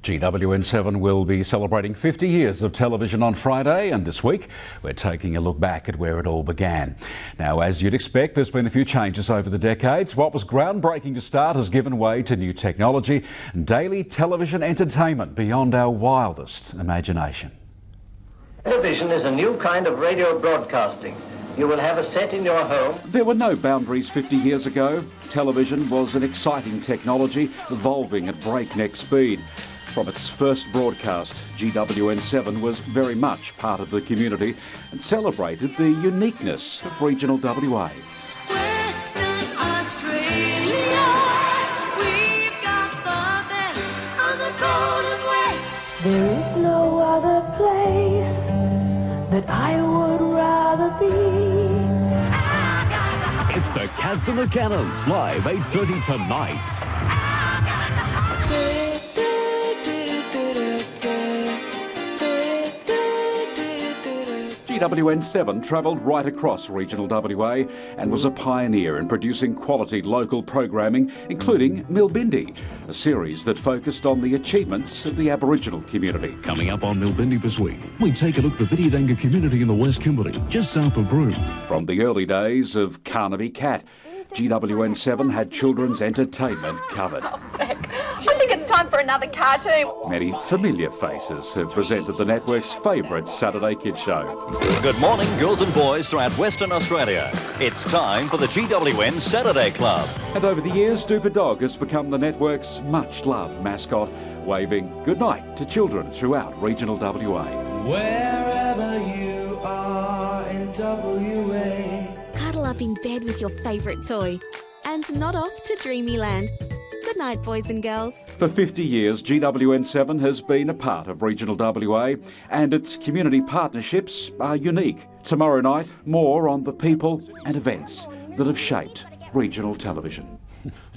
GWN7 will be celebrating 50 years of television on Friday, and this week we're taking a look back at where it all began. Now, as you'd expect, there's been a few changes over the decades. What was groundbreaking to start has given way to new technology and daily television entertainment beyond our wildest imagination. Television is a new kind of radio broadcasting. You will have a set in your home. There were no boundaries 50 years ago. Television was an exciting technology, evolving at breakneck speed. From its first broadcast, GWN7 was very much part of the community and celebrated the uniqueness of regional WA. Western Australia, we've got the best on the Golden West. There is no other place that I would rather be. It's the Cats and the Cannons, live 8:30 tonight. GWN7 travelled right across regional WA and was a pioneer in producing quality local programming, including Milbindi, a series that focused on the achievements of the Aboriginal community. Coming up on Milbindi this week, we take a look at the Vididanga community in the West Kimberley, just south of Broome. From the early days of Carnaby Cat, GWN7 had children's entertainment covered. I think it's time for another cartoon. Many familiar faces have presented the network's favourite Saturday kids show. Good morning, girls and boys throughout Western Australia. It's time for the GWN Saturday Club. And over the years, Duper Dog has become the network's much-loved mascot, waving goodnight to children throughout regional WA. Wherever you are in WA. Cuddle up in bed with your favourite toy and nod off to Dreamyland. Good night, boys and girls. For 50 years, GWN7 has been a part of regional WA, and its community partnerships are unique. Tomorrow night, more on the people and events that have shaped regional television.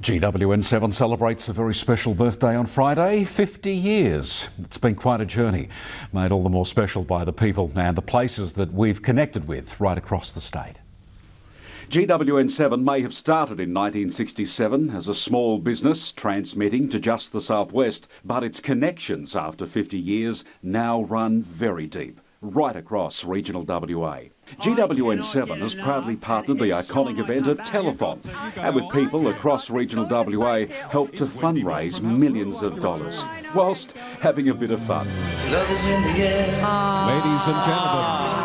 GWN7 celebrates a very special birthday on Friday, 50 years. It's been quite a journey, made all the more special by the people and the places that we've connected with right across the state. GWN7 may have started in 1967 as a small business transmitting to just the southwest, but its connections after 50 years now run very deep, right across regional WA. GWN7 has proudly partnered the iconic event of Telethon, and with people across regional WA helped to fundraise millions of dollars, whilst having a bit of fun. Love is in the air. Ladies and gentlemen,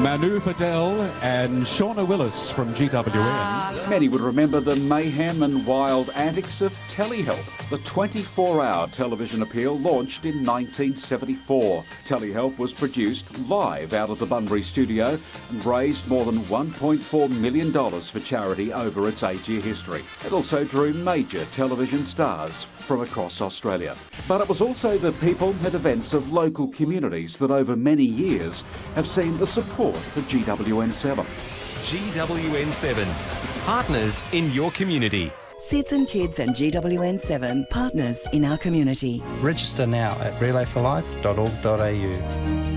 Manu Fidel and Shauna Willis from GWN. Many would remember the mayhem and wild antics of Telehelp, the 24-hour television appeal launched in 1974. Telehelp was produced live out of the Bunbury studio and raised more than $1.4 million for charity over its 8-year history. It also drew major television stars from across Australia. But it was also the people and events of local communities that over many years have seen the support for GWN7. GWN7, partners in your community. SIDS and Kids and GWN7, partners in our community. Register now at relayforlife.org.au.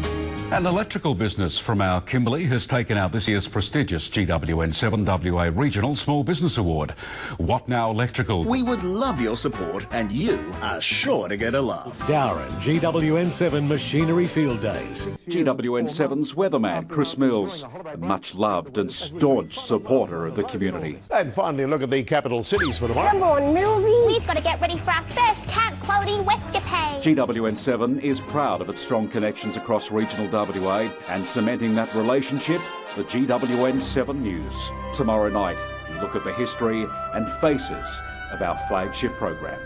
An electrical business from our Kimberley has taken out this year's prestigious GWN7 WA Regional Small Business Award. What Now Electrical? We would love your support, and you are sure to get a laugh. Darren, GWN7 Machinery Field Days. GWN7's weatherman, Chris Mills, a much-loved and staunch supporter of the community. And finally, look at the capital cities for tomorrow. Come on, Millsy. We've got to get ready for our first camp-quality Westcapade. GWN7 is proud of its strong connections across regional WA and cementing that relationship, the GWN7 News. Tomorrow night, we look at the history and faces of our flagship program.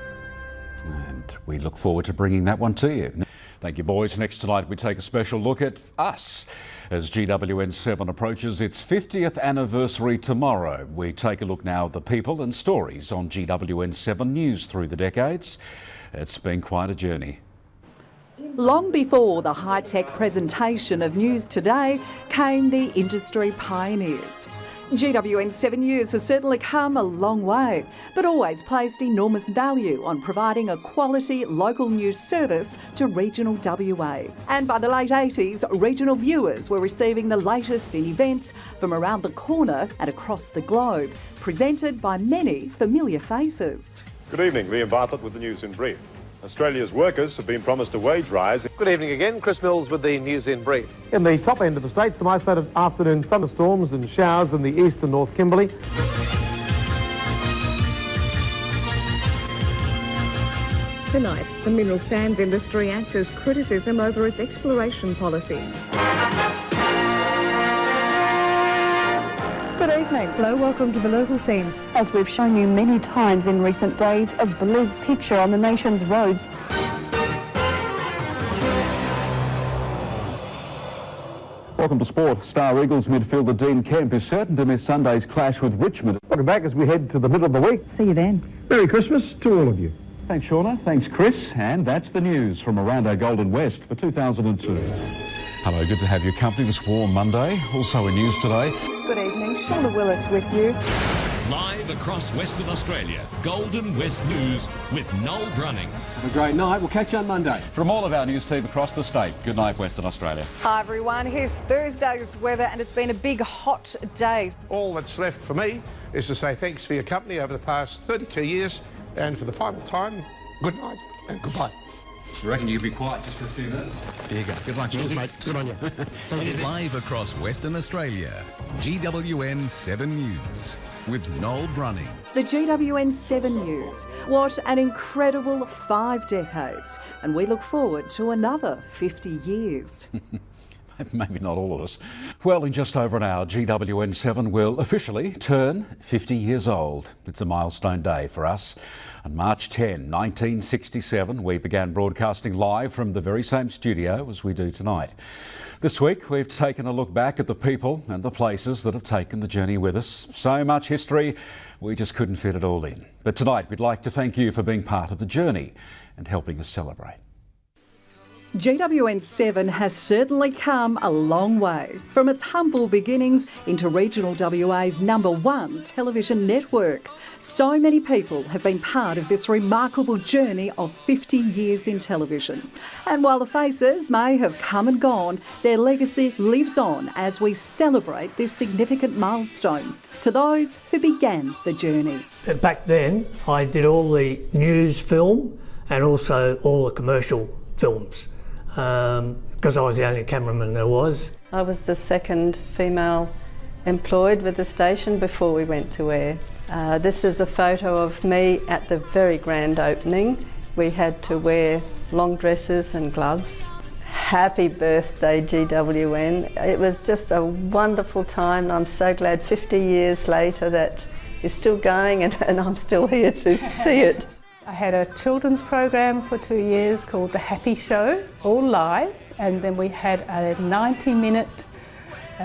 And we look forward to bringing that one to you. Thank you, boys. Next tonight, we take a special look at us. As GWN7 approaches its 50th anniversary tomorrow, we take a look now at the people and stories on GWN7 News through the decades. It's been quite a journey. Long before the high-tech presentation of News Today came the industry pioneers. GWN7 News has certainly come a long way, but always placed enormous value on providing a quality local news service to regional WA. And by the late 80s, regional viewers were receiving the latest in events from around the corner and across the globe, presented by many familiar faces. Good evening, Liam Bartlett with the news in brief. Australia's workers have been promised a wage rise. Good evening again. Chris Mills with the news in brief. In the top end of the states, some isolated afternoon thunderstorms and showers in the east and north Kimberley. Tonight, the mineral sands industry answers criticism over its exploration policy. Good evening. Hello, welcome to the local scene. As we've shown you many times in recent days, a bleak picture on the nation's roads. Welcome to sport. Star Eagles midfielder Dean Kemp is certain to miss Sunday's clash with Richmond. Welcome back as we head to the middle of the week. See you then. Merry Christmas to all of you. Thanks, Shauna. Thanks, Chris. And that's the news from around our Golden West for 2002. Hello, good to have your company this warm Monday. Also in news today. Good evening. Shauna Willis with you. Live across Western Australia, Golden West News with Noel Brunning. Have a great night. We'll catch you on Monday. From all of our news team across the state, good night, Western Australia. Hi everyone, here's Thursday's weather and it's been a big hot day. All that's left for me is to say thanks for your company over the past 32 years, and for the final time, good night and goodbye. You reckon you could be quiet just for a few minutes? There you go. Good luck, Cheers, mate. Good on you. Live across Western Australia, GWN7 News with Noel Brunning. The GWN7 News. What an incredible 5 decades. And we look forward to another 50 years. Maybe not all of us. Well, in just over an hour, GWN7 will officially turn 50 years old. It's a milestone day for us. On March 10, 1967, we began broadcasting live from the very same studio as we do tonight. This week, we've taken a look back at the people and the places that have taken the journey with us. So much history, we just couldn't fit it all in. But tonight, we'd like to thank you for being part of the journey and helping us celebrate. GWN7 has certainly come a long way from its humble beginnings into regional WA's #1 television network. So many people have been part of this remarkable journey of 50 years in television. And while the faces may have come and gone, their legacy lives on as we celebrate this significant milestone. To those who began the journey. Back then, I did all the news film and also all the commercial films. Because I was the only cameraman there was. I was the second female employed with the station before we went to air. This is a photo of me at the very grand opening. We had to wear long dresses and gloves. Happy birthday, GWN. It was just a wonderful time. I'm so glad 50 years later that it's still going and I'm still here to see it. I had a children's program for 2 years called The Happy Show, all live, and then we had a 90-minute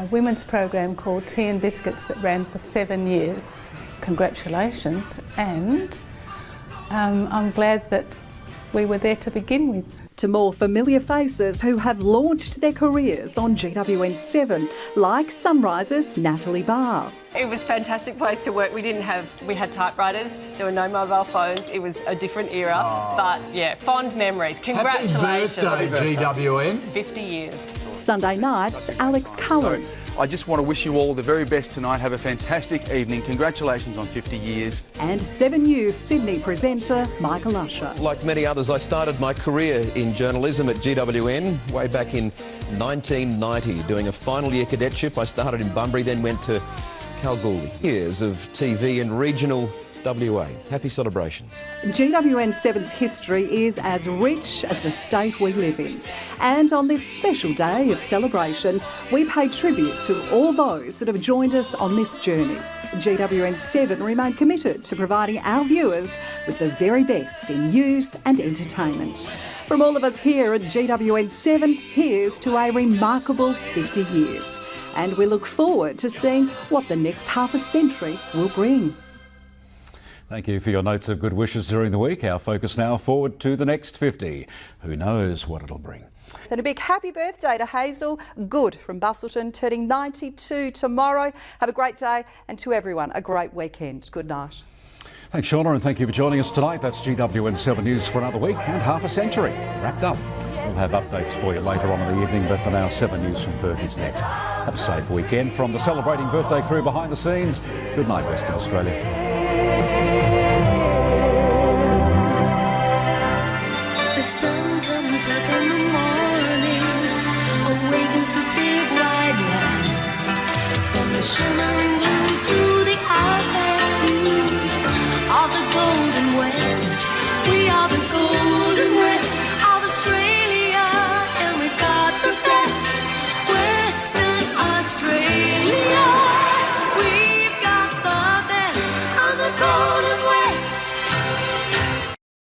women's program called Tea and Biscuits that ran for 7 years. Congratulations, and I'm glad that we were there to begin with. To more familiar faces who have launched their careers on GWN7, like Sunrise's Natalie Barr. It was a fantastic place to work. We had typewriters, there were no mobile phones, it was a different era, but yeah, fond memories. Congratulations. Happy birthday, GWN. 50 years. Sunday nights, Alex Cullen. I just want to wish you all the very best tonight. Have a fantastic evening. Congratulations on 50 years. And 7 News Sydney presenter Michael Usher. Like many others, I started my career in journalism at GWN way back in 1990, doing a final year cadetship. I started in Bunbury, then went to Kalgoorlie. Years of TV and regional WA. Happy celebrations. GWN7's history is as rich as the state we live in. And on this special day of celebration, we pay tribute to all those that have joined us on this journey. GWN7 remains committed to providing our viewers with the very best in news and entertainment. From all of us here at GWN7, here's to a remarkable 50 years. And we look forward to seeing what the next half a century will bring. Thank you for your notes of good wishes during the week. Our focus now forward to the next 50. Who knows what it'll bring. And a big happy birthday to Hazel Good from Bustleton, turning 92 tomorrow. Have a great day, and to everyone, a great weekend. Good night. Thanks, Shauna, and thank you for joining us tonight. That's GWN7 News for another week and half a century wrapped up. We'll have updates for you later on in the evening, but for now, 7 News from Perth is next. Have a safe weekend from the celebrating birthday crew behind the scenes. Good night, Western Australia. The sun comes up in the morning, awakens this big wide land from the shimmering blue.